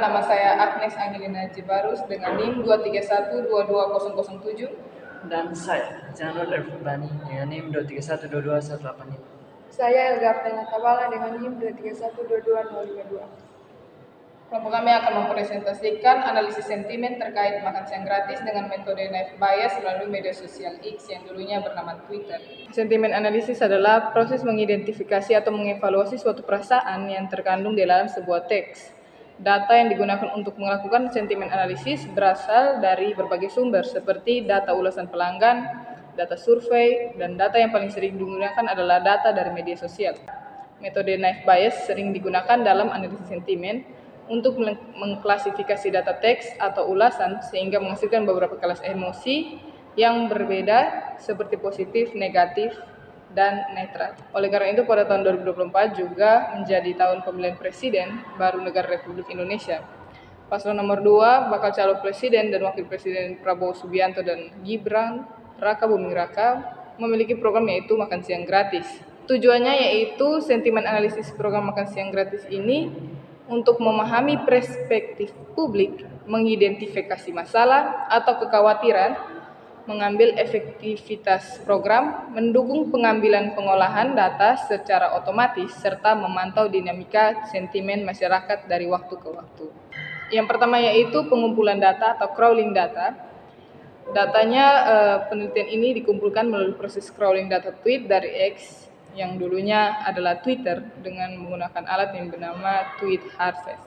nama saya Agnes Angelina Jibarus dengan NIM 231220007. Dan saya, Janul Erfubani dengan NIM 2312218. Saya Elga Ardana Tabala dengan NIM 231220252. Kelompok kami akan mempresentasikan analisis sentimen terkait makan siang gratis dengan metode knife bias melalui media sosial X yang dulunya bernama Twitter. Sentimen analisis adalah proses mengidentifikasi atau mengevaluasi suatu perasaan yang terkandung di dalam sebuah teks. Data yang digunakan untuk melakukan sentimen analisis berasal dari berbagai sumber seperti data ulasan pelanggan, data survei, dan data yang paling sering digunakan adalah data dari media sosial. Metode knife bias sering digunakan dalam analisis sentimen untuk mengklasifikasi data teks atau ulasan sehingga menghasilkan beberapa kelas emosi yang berbeda seperti positif, negatif, dan netral. Oleh karena itu pada tahun 2024 juga menjadi tahun pemilihan presiden baru negara Republik Indonesia. Paslon nomor 2 bakal calon presiden dan wakil presiden Prabowo Subianto dan Gibran Raka Buming Raka memiliki program yaitu makan siang gratis. Tujuannya yaitu sentimen analisis program makan siang gratis ini untuk memahami perspektif publik, mengidentifikasi masalah atau kekhawatiran, mengambil efektivitas program, mendukung pengambilan pengolahan data secara otomatis, serta memantau dinamika sentimen masyarakat dari waktu ke waktu. Yang pertama yaitu pengumpulan data atau crawling data. Datanya penelitian ini dikumpulkan melalui proses crawling data tweet dari X yang dulunya adalah Twitter dengan menggunakan alat yang bernama Tweet Harvest.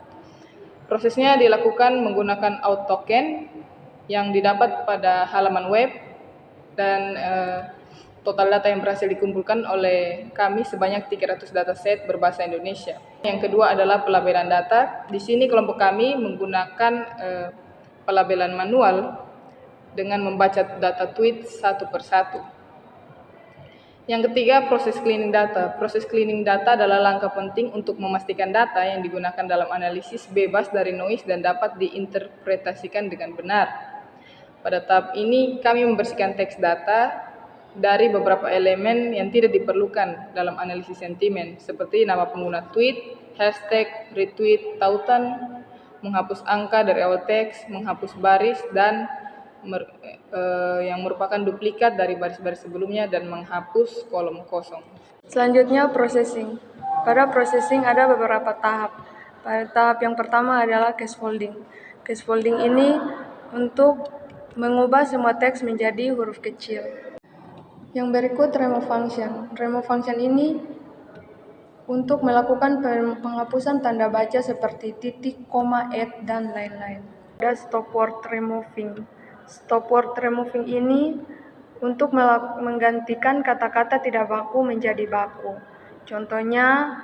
Prosesnya dilakukan menggunakan auth token yang didapat pada halaman web dan total data yang berhasil dikumpulkan oleh kami sebanyak 300 dataset berbahasa Indonesia. Yang kedua adalah pelabelan data. Di sini kelompok kami menggunakan pelabelan manual dengan membaca data tweet satu persatu. Yang ketiga, proses cleaning data. Proses cleaning data adalah langkah penting untuk memastikan data yang digunakan dalam analisis bebas dari noise dan dapat diinterpretasikan dengan benar. Pada tahap ini, kami membersihkan teks data dari beberapa elemen yang tidak diperlukan dalam analisis sentimen, seperti nama pengguna tweet, hashtag, retweet, tautan, menghapus angka dari awal teks, menghapus baris, dan yang merupakan duplikat dari baris-baris sebelumnya dan menghapus kolom kosong. Selanjutnya processing. Pada processing ada beberapa tahap. Pada tahap yang pertama adalah casefolding. Casefolding ini untuk mengubah semua teks menjadi huruf kecil. Yang berikut remove function. Remove function ini untuk melakukan penghapusan tanda baca seperti titik, koma, dan lain-lain. Ada stop word removing. Stop word removing ini untuk menggantikan kata-kata tidak baku menjadi baku. Contohnya,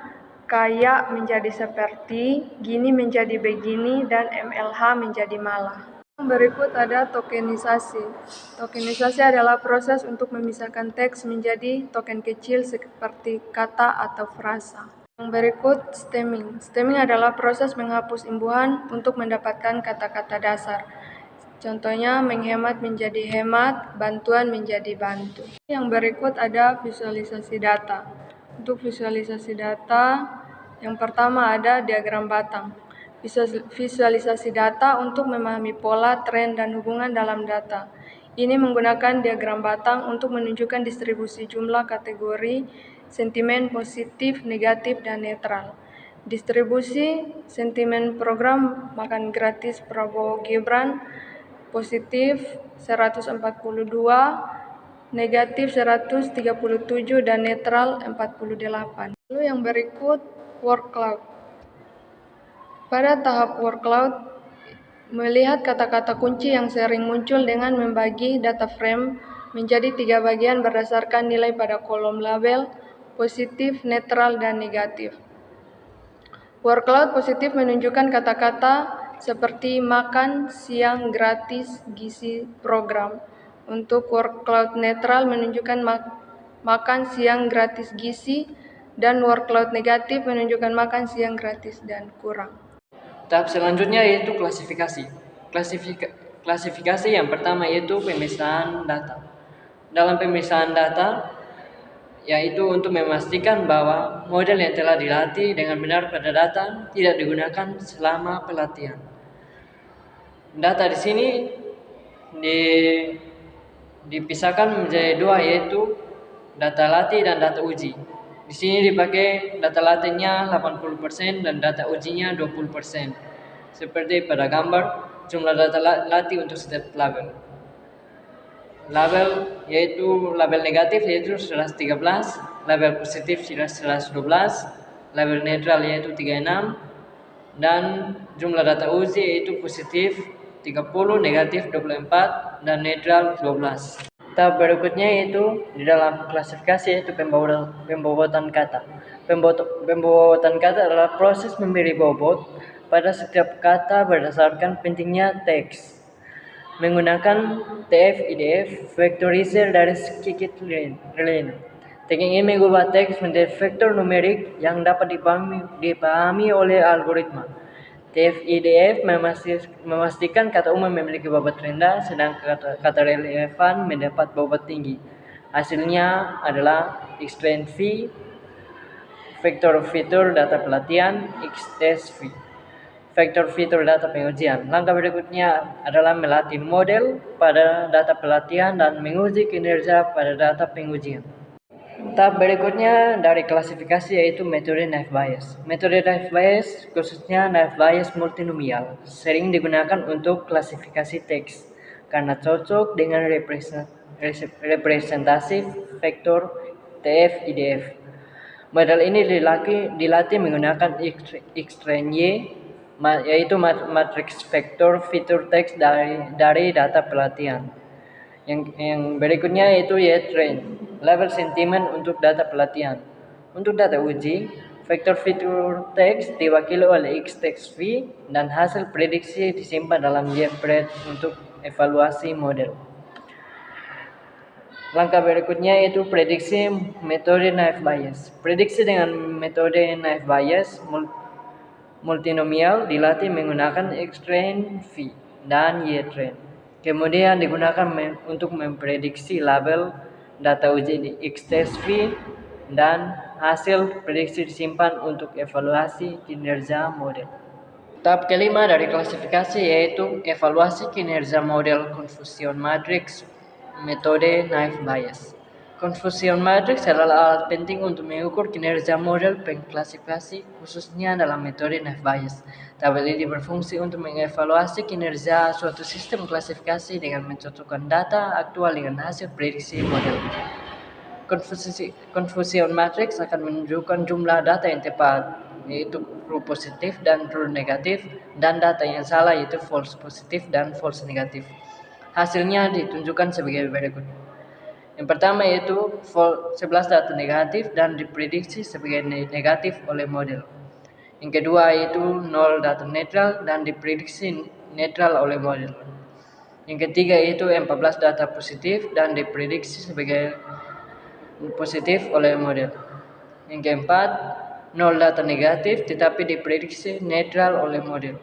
kayak menjadi seperti, gini menjadi begini, dan MLH menjadi malah. Yang berikut ada tokenisasi. Tokenisasi adalah proses untuk memisahkan teks menjadi token kecil seperti kata atau frasa. Yang berikut stemming. Stemming adalah proses menghapus imbuhan untuk mendapatkan kata-kata dasar. Contohnya menghemat menjadi hemat, bantuan menjadi bantu. Yang berikut ada visualisasi data. Untuk visualisasi data, yang pertama ada diagram batang. Visualisasi data untuk memahami pola, tren, dan hubungan dalam data. Ini menggunakan diagram batang untuk menunjukkan distribusi jumlah kategori sentimen positif, negatif, dan netral. Distribusi sentimen program makan gratis Prabowo Gibran positif 142, negatif 137, dan netral 48. Lalu yang berikut word cloud. Pada tahap word cloud, melihat kata-kata kunci yang sering muncul dengan membagi data frame menjadi 3 bagian berdasarkan nilai pada kolom label, positif, netral, dan negatif. Word cloud positif menunjukkan kata-kata seperti makan siang gratis gizi program. Untuk word cloud netral menunjukkan makan siang gratis gizi, dan word cloud negatif menunjukkan makan siang gratis dan kurang. Tahap selanjutnya yaitu klasifikasi. Klasifikasi yang pertama yaitu pemisahan data. Dalam pemisahan data, yaitu untuk memastikan bahwa model yang telah dilatih dengan benar pada data tidak digunakan selama pelatihan. Data di sini dipisahkan menjadi dua, yaitu data latih dan data uji. Di sini dipakai data latihnya 80% dan data ujinya 20%. Seperti pada gambar, jumlah data latih untuk setiap label. Label yaitu label negatif yaitu 113, label positif 112, label netral yaitu 36, dan jumlah data uji yaitu positif 30, negatif 24, dan netral 12. Tahap berikutnya yaitu di dalam klasifikasi yaitu pembobotan kata. Pembobotan kata adalah proses memberi bobot pada setiap kata berdasarkan pentingnya teks menggunakan TF-IDF vectorizer dari skikit-learn. Teknik ini mengubah teks menjadi vektor numerik yang dapat dipahami oleh algoritma. TF-IDF memastikan kata umum memiliki bobot rendah, sedangkan kata relevan mendapat bobot tinggi. Hasilnya adalah X-train V, vektor fitur data pelatihan, X-test V, vektor fitur data pengujian. Langkah berikutnya adalah melatih model pada data pelatihan dan menguji kinerja pada data pengujian. Tahap berikutnya dari klasifikasi yaitu metode naive Bayes. Metode naive Bayes, khususnya naive Bayes multinomial, sering digunakan untuk klasifikasi teks karena cocok dengan representasi vektor TF-IDF. Model ini dilatih menggunakan X-train Y, yaitu matriks vektor fitur teks dari data pelatihan. Yang berikutnya yaitu Y-train, label sentimen untuk data pelatihan. Untuk data uji, vektor fitur teks diwakili oleh X-text V dan hasil prediksi disimpan dalam Y-pred untuk evaluasi model. Langkah berikutnya yaitu prediksi metode naive Bayes. Prediksi dengan metode naive Bayes multinomial dilatih menggunakan X-train V dan Y-train. Kemudian digunakan untuk memprediksi label data uji di X-test V dan hasil prediksi disimpan untuk evaluasi kinerja model. Tahap kelima dari klasifikasi yaitu evaluasi kinerja model confusion matrix metode naive Bayes. Confusion matrix adalah alat penting untuk mengukur kinerja model pengklasifikasi khususnya dalam metode naive Bayes. Tabel ini berfungsi untuk mengevaluasi kinerja suatu sistem klasifikasi dengan mencocokkan data aktual dengan hasil prediksi model. Confusion matrix akan menunjukkan jumlah data yang tepat, yaitu true positif dan true negatif, dan data yang salah yaitu false positif dan false negatif. Hasilnya ditunjukkan sebagai berikut. Yang pertama yaitu 11 data negatif dan diprediksi sebagai negatif oleh model. Yang kedua yaitu 0 data netral dan diprediksi netral oleh model. Yang ketiga yaitu 14 data positif dan diprediksi sebagai positif oleh model. Yang keempat, 0 data negatif tetapi diprediksi netral oleh model.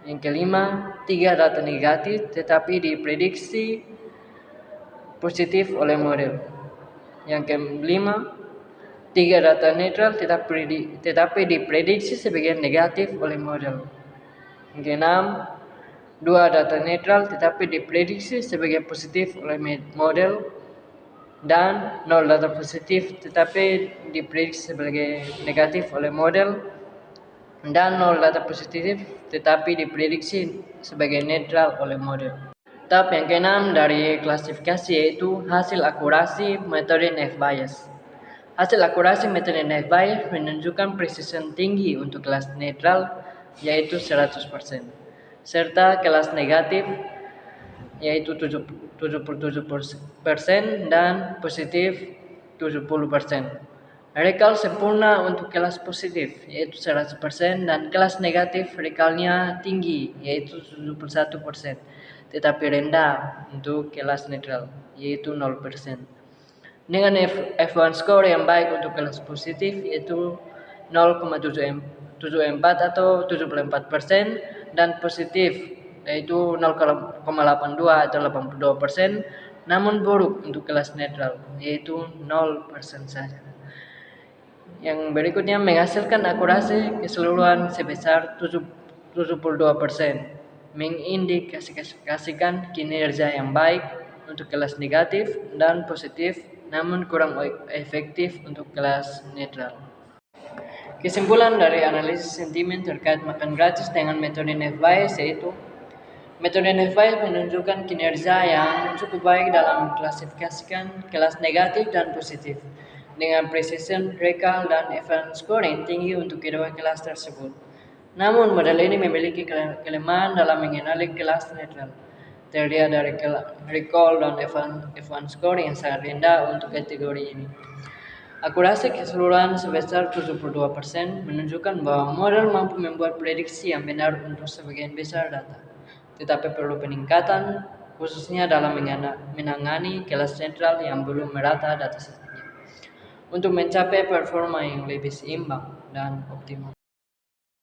Yang kelima, 3 data negatif tetapi diprediksi positif oleh model. Yang kelima, 3 data netral tetapi diprediksi sebagai negatif oleh model. Yang keenam, 2 data netral tetapi diprediksi sebagai positif oleh model, dan 0 data positif tetapi diprediksi sebagai negatif oleh model, dan 0 data positif tetapi diprediksi sebagai netral oleh model. Tahap yang keenam dari klasifikasi yaitu hasil akurasi metode naive Bayes. Hasil akurasi metode naive Bayes menunjukkan precision tinggi untuk kelas netral yaitu 100%, serta kelas negatif yaitu 77% dan positif 70%. Recall sempurna untuk kelas positif yaitu 100% dan kelas negatif recallnya tinggi yaitu 71%, tetapi rendah untuk kelas netral yaitu 0%. Dengan F1 score yang baik untuk kelas positif yaitu 0,74 atau 74% dan positif yaitu 0,82 atau 82%, namun buruk untuk kelas netral, yaitu 0% saja. Yang berikutnya menghasilkan akurasi keseluruhan sebesar 72%, mengindikasikan kinerja yang baik untuk kelas negatif dan positif, namun kurang efektif untuk kelas netral. Kesimpulan dari analisis sentimen terkait makan gratis dengan metode Neff-Bayes yaitu metode Neff-Bayes menunjukkan kinerja yang cukup baik dalam mengklasifikasikan kelas negatif dan positif dengan precision recall dan Evans score yang tinggi untuk kedua kelas tersebut. Namun model ini memiliki kelemahan dalam mengenali kelas netral, terdiri dari recall dan Evans score yang sangat rendah untuk kategori ini. Akurasi keseluruhan sebesar 72% menunjukkan bahwa model mampu membuat prediksi yang benar untuk sebagian besar data, tetapi perlu peningkatan khususnya dalam menangani kelas netral yang belum merata datasetnya untuk mencapai performa yang lebih seimbang dan optimal.